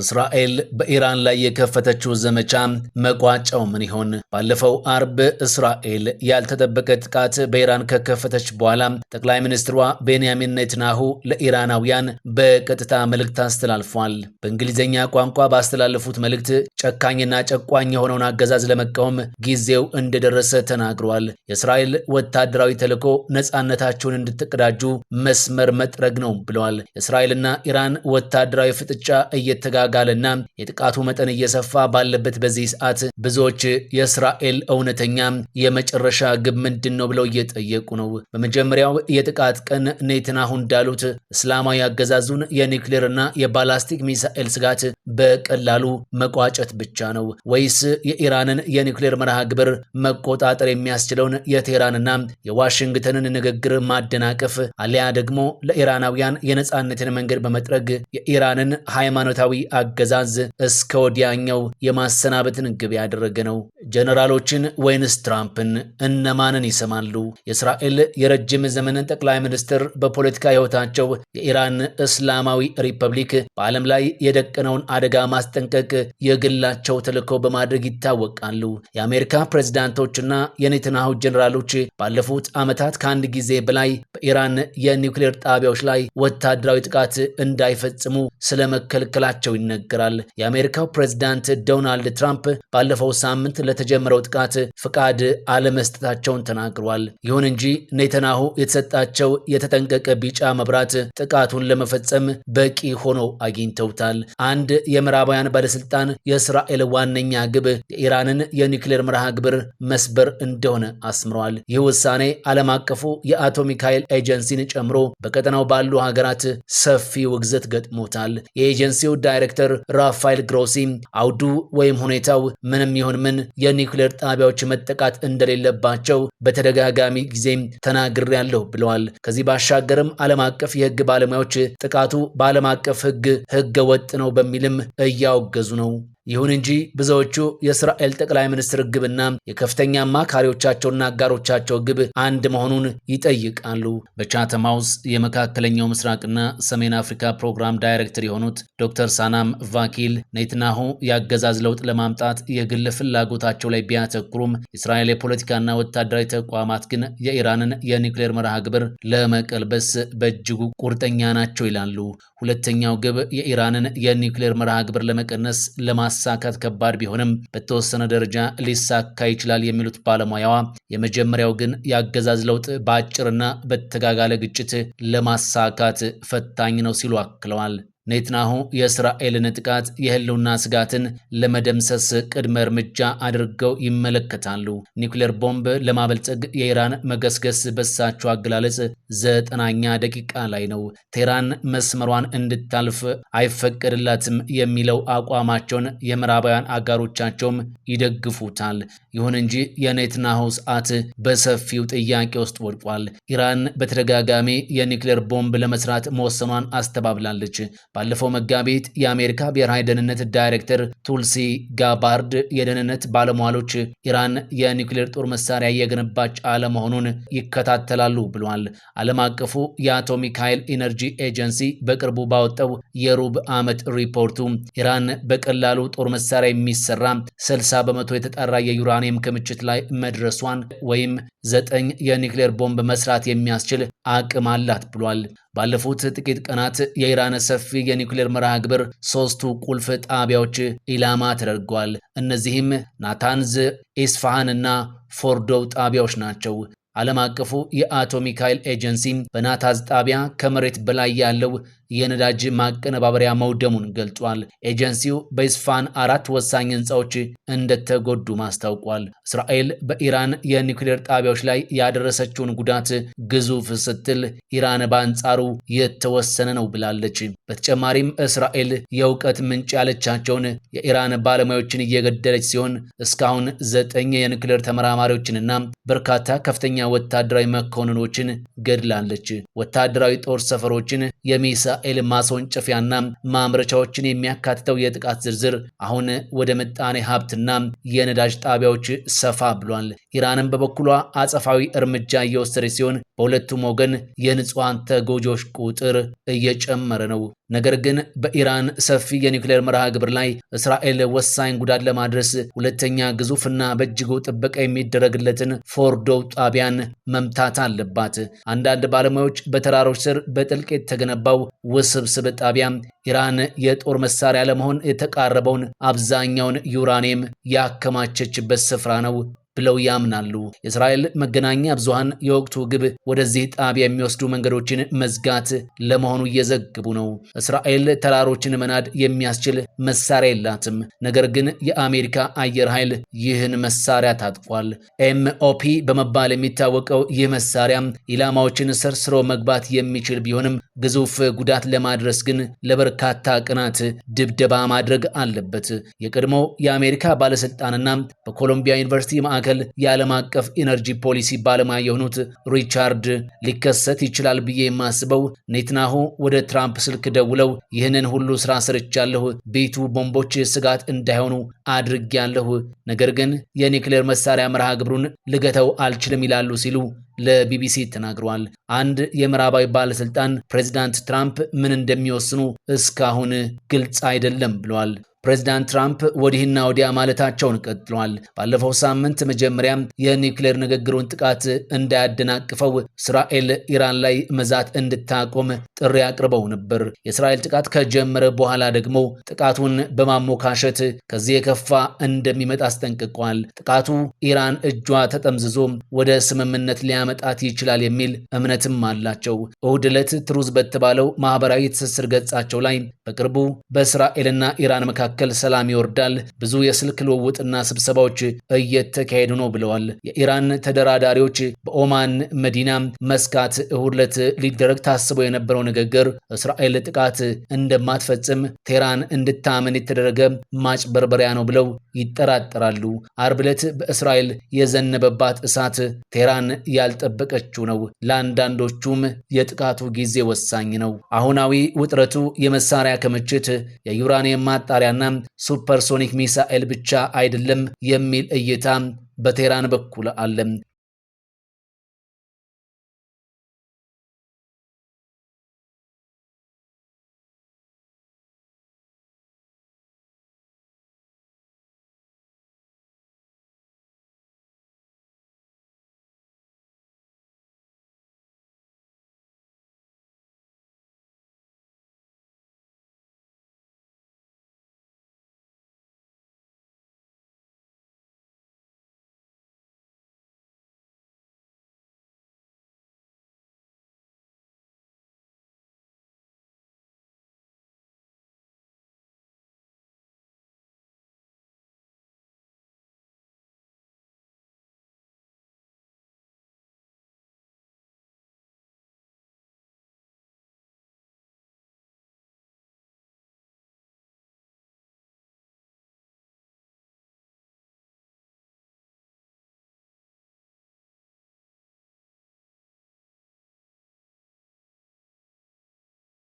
እስራኤል በኢራን ላይ የከፈተችው ዘመቻ መቋጫው ምን ይሆን? ባለፈው አርብ እስራኤል ያልተጠበቀ ጥቃት በኢራን ከከፈተች በኋላ ጠቅላይ ሚኒስትሯ ቤንያሚን ኔትንያሁ ለኢራናውያን በቀጥታ መልእክት አስተላልፏል። በእንግሊዝኛ ቋንቋ ባስተላለፉት መልእክት ጨካኝና ጨቋኝ የሆነውን አገዛዝ ለመቃወም ጊዜው እንደደረሰ ተናግረዋል። የእስራኤል ወታደራዊ ተልዕኮ ነፃነታቸውን እንድትቀዳጁ መስመር መጥረግ ነው ብለዋል። የእስራኤልና ኢራን ወታደራዊ ፍጥጫ እየተጋጋለና የጥቃቱ መጠን እየሰፋ ባለበት በዚህ ሰዓት ብዙዎች የእስራኤል እውነተኛ የመጨረሻ ግብ ምንድነው ብለው እየጠየቁ ነው። በመጀመሪያው የጥቃት ቀን ኔትንያሁ እንዳሉት እስላማዊ አገዛዙን የኒውክሌርና የባላስቲክ ሚሳኤል ስጋት በቀላሉ መቋጨት ብቻ ነው ወይስ የኢራንን የኒውክሌር መርሃ ግብር መቆጣጠር የሚያስችለውን የቴህራንና የዋሽንግተንን ንግግር ማደናቀፍ አሊያ ደግሞ ለኢራናውያን የነጻነትን መንገድ በመጥረግ የኢራንን ሃይማኖታዊ አገዛዝ እስከ ወዲያኛው የማሰናበትን ግብ ያደረገ ነው? ጀነራሎችን ወይንስ ትራምፕን? እነማንን ይሰማሉ? የእስራኤል የረጅም ዘመን ጠቅላይ ሚኒስትር በፖለቲካ ህይወታቸው የኢራን እስላማዊ ሪፐብሊክ በዓለም ላይ የደቀነውን አደጋ ማስጠንቀቅ የግላቸው ተልዕኮ በማድረግ ይታወቃሉ። የአሜሪካ ፕሬዝዳንቶችና የኔትንያሁ ጀነራሎች ባለፉት ዓመታት ከአንድ ጊዜ በላይ በኢራን የኒውክሌር ጣቢያዎች ላይ ወታደራዊ ጥቃት እንዳይፈጽሙ ስለመከልከላቸው ይነገራል። የአሜሪካው ፕሬዝዳንት ዶናልድ ትራምፕ ባለፈው ሳምንት ለተጀመረው ጥቃት ፍቃድ አለመስጠታቸውን ተናግረዋል። ይሁን እንጂ ኔትንያሁ የተሰጣቸው የተጠንቀቀ ቢጫ መብራት ጥቃቱን ለመፈጸም በቂ ሆኖ አግኝተውታል። አንድ የምዕራባውያን ባለስልጣን የእስራኤል ዋነኛ ግብ የኢራንን የኒውክሌር መርሃ ግብር መስበር እንደሆነ አስምረዋል። ይህ ውሳኔ ዓለም አቀፉ የአቶሚክ ኃይል ኤጀንሲን ጨምሮ በቀጠናው ባሉ ሀገራት ሰፊ ውግዘት ገጥሞታል። የኤጀንሲው ዳይሬክተር ራፋኤል ግሮሲ አውዱ ወይም ሁኔታው ምንም ይሁን ምን የኒውክሌር ጣቢያዎች መጠቃት እንደሌለባቸው በተደጋጋሚ ጊዜም ተናግሬያለሁ ብለዋል። ከዚህ ባሻገርም ዓለም አቀፍ የህግ ባለሙያዎች ጥቃቱ በዓለም አቀፍ ህግ ወጥ ነው በሚልም እያወገዙ ነው። ይሁን እንጂ ብዙዎቹ የእስራኤል ጠቅላይ ሚኒስትር ግብና የከፍተኛ አማካሪዎቻቸውና አጋሮቻቸው ግብ አንድ መሆኑን ይጠይቃሉ። በቻተም ሃውስ የመካከለኛው ምስራቅና ሰሜን አፍሪካ ፕሮግራም ዳይሬክተር የሆኑት ዶክተር ሳናም ቫኪል ኔትንያሁ የአገዛዝ ለውጥ ለማምጣት የግል ፍላጎታቸው ላይ ቢያተኩሩም የእስራኤል የፖለቲካና ወታደራዊ ተቋማት ግን የኢራንን የኒውክሌር መርሃ ግብር ለመቀልበስ በእጅጉ ቁርጠኛ ናቸው ይላሉ። ሁለተኛው ግብ የኢራንን የኒውክሌር መርሃ ግብር ለመቀነስ ለማሳካት ከባድ ቢሆንም በተወሰነ ደረጃ ሊሳካ ይችላል የሚሉት ባለሙያዋ የመጀመሪያው ግን የአገዛዝ ለውጥ በአጭርና በተጋጋለ ግጭት ለማሳካት ፈታኝ ነው ሲሉ አክለዋል። ኔትንያሁ የእስራኤልን ጥቃት የህልውና ስጋትን ለመደምሰስ ቅድመ እርምጃ አድርገው ይመለከታሉ። ኒውክሌር ቦምብ ለማበልጸግ የኢራን መገስገስ በሳቸው አገላለጽ 90ኛ ደቂቃ ላይ ነው። ቴህራን መስመሯን እንድታልፍ አይፈቀድላትም የሚለው አቋማቸውን የምዕራባውያን አጋሮቻቸውም ይደግፉታል። ይሁን እንጂ የኔትንያሁ ሰዓት በሰፊው ጥያቄ ውስጥ ወድቋል። ኢራን በተደጋጋሚ የኒውክሌር ቦምብ ለመስራት መወሰኗን አስተባብላለች። ባለፈው መጋቢት የአሜሪካ ብሔራዊ ደህንነት ዳይሬክተር ቱልሲ ጋባርድ የደህንነት ባለሟሎች ኢራን የኒውክሌር ጦር መሳሪያ እየገነባች አለመሆኑን ይከታተላሉ ብሏል። ዓለም አቀፉ የአቶሚክ ኃይል ኢነርጂ ኤጀንሲ በቅርቡ ባወጣው የሩብ ዓመት ሪፖርቱ ኢራን በቀላሉ ጦር መሳሪያ የሚሰራ 60 በመቶ የተጣራ የዩራኒየም ክምችት ላይ መድረሷን ወይም 9 የኒውክሌር ቦምብ መስራት የሚያስችል አቅም አላት ብሏል። ባለፉት ጥቂት ቀናት የኢራን ሰፊ የኒውክሌር መርሃ ግብር 3ቱ ቁልፍ ጣቢያዎች ኢላማ ተደርጓል። እነዚህም ናታንዝ፣ ኢስፋሃን እና ፎርዶው ጣቢያዎች ናቸው። ዓለም አቀፉ የአቶሚክ ኃይል ኤጀንሲ በናታንዝ ጣቢያ ከመሬት በላይ ያለው የነዳጅ ማቀነባበሪያ መውደሙን ገልጿል። ኤጀንሲው በኢስፋሃን 4 ወሳኝ ህንፃዎች እንደተጎዱ ማስታውቋል። እስራኤል በኢራን የኒውክሌር ጣቢያዎች ላይ ያደረሰችውን ጉዳት ግዙፍ ስትል ኢራን በአንጻሩ የተወሰነ ነው ብላለች። በተጨማሪም እስራኤል የእውቀት ምንጭ ያለቻቸውን የኢራን ባለሙያዎችን እየገደለች ሲሆን እስካሁን 9 የኒውክሌር ተመራማሪዎችንና በርካታ ከፍተኛ ወታደራዊ መኮንኖችን ገድላለች። ወታደራዊ ጦር ሰፈሮችን የሚሳኤል ማስወንጨፊያና ማምረቻዎችን የሚያካትተው የጥቃት ዝርዝር አሁን ወደ ምጣኔ ሀብትና የነዳጅ ጣቢያዎች ሰፋ ብሏል። ኢራንም በበኩሏ አጸፋዊ እርምጃ እየወሰደች ሲሆን በሁለቱም ወገን የንጹሃን ተጎጂዎች ቁጥር እየጨመረ ነው። ነገር ግን በኢራን ሰፊ የኒውክሌር መርሃ ግብር ላይ እስራኤል ወሳኝ ጉዳት ለማድረስ ሁለተኛ ግዙፍና በእጅጉ ጥበቃ የሚደረግለትን ፎርዶ ጣቢያን መምታት አለባት። አንዳንድ ባለሙያዎች በተራሮች ስር በጥልቅ የተገነባው ውስብስብ ጣቢያ ኢራን የጦር መሳሪያ ለመሆን የተቃረበውን አብዛኛውን ዩራኒየም ያከማቸችበት ስፍራ ነው ብለው ያምናሉ። የእስራኤል መገናኛ ብዙሃን የወቅቱ ግብ ወደዚህ ጣቢያ የሚወስዱ መንገዶችን መዝጋት ለመሆኑ እየዘገቡ ነው። እስራኤል ተራሮችን መናድ የሚያስችል መሳሪያ የላትም። ነገር ግን የአሜሪካ አየር ኃይል ይህን መሳሪያ ታጥቋል። ኤምኦፒ በመባል የሚታወቀው ይህ መሳሪያ ኢላማዎችን ሰርስሮ መግባት የሚችል ቢሆንም ግዙፍ ጉዳት ለማድረስ ግን ለበርካታ ቀናት ድብደባ ማድረግ አለበት። የቀድሞው የአሜሪካ ባለስልጣንና በኮሎምቢያ ዩኒቨርሲቲ ማዕከል የዓለም አቀፍ ኢነርጂ ፖሊሲ ባለሙያ የሆኑት ሪቻርድ ሊከሰት ይችላል ብዬ የማስበው ኔትናሁ ወደ ትራምፕ ስልክ ደውለው ይህንን ሁሉ ስራ ሰርቻለሁ፣ ቤቱ ቦምቦች ስጋት እንዳይሆኑ አድርጌያለሁ፣ ነገር ግን የኒውክሌር መሳሪያ መርሃ ግብሩን ልገተው አልችልም ይላሉ ሲሉ ለቢቢሲ ተናግረዋል። አንድ የምዕራባዊ ባለስልጣን ፕሬዚዳንት ትራምፕ ምን እንደሚወስኑ እስካሁን ግልጽ አይደለም ብለዋል። ፕሬዚዳንት ትራምፕ ወዲህና ወዲያ ማለታቸውን ቀጥለዋል። ባለፈው ሳምንት መጀመሪያ የኒውክሌር ንግግሩን ጥቃት እንዳያደናቅፈው እስራኤል ኢራን ላይ መዛት እንድታቆም ጥሪ አቅርበው ነበር። የእስራኤል ጥቃት ከጀመረ በኋላ ደግሞ ጥቃቱን በማሞካሸት ከዚህ የከፋ እንደሚመጣ አስጠንቅቋል። ጥቃቱ ኢራን እጇ ተጠምዝዞ ወደ ስምምነት ሊያመጣት ይችላል የሚል እምነትም አላቸው። እሁድ ዕለት ትሩዝ በተባለው ማህበራዊ ትስስር ገጻቸው ላይ በቅርቡ በእስራኤልና ኢራን መካከል ሰላም ይወርዳል፣ ብዙ የስልክ ልውውጥና ስብሰባዎች እየተካሄዱ ነው ብለዋል። የኢራን ተደራዳሪዎች በኦማን መዲና መስካት እሁድ ዕለት ሊደረግ ታስቦ የነበረው ንግግር እስራኤል ጥቃት እንደማትፈጽም ቴህራን እንድታመን የተደረገ ማጭበርበሪያ ነው ብለው ይጠራጠራሉ። አርብ ዕለት በእስራኤል የዘነበባት እሳት ቴህራን ያልጠበቀችው ነው። ለአንዳንዶቹም የጥቃቱ ጊዜ ወሳኝ ነው። አሁናዊ ውጥረቱ የመሳሪያ ክምችት፣ የዩራኒየም ማጣሪያና ሱፐርሶኒክ ሚሳኤል ብቻ አይደለም የሚል እይታ በቴህራን በኩል አለ።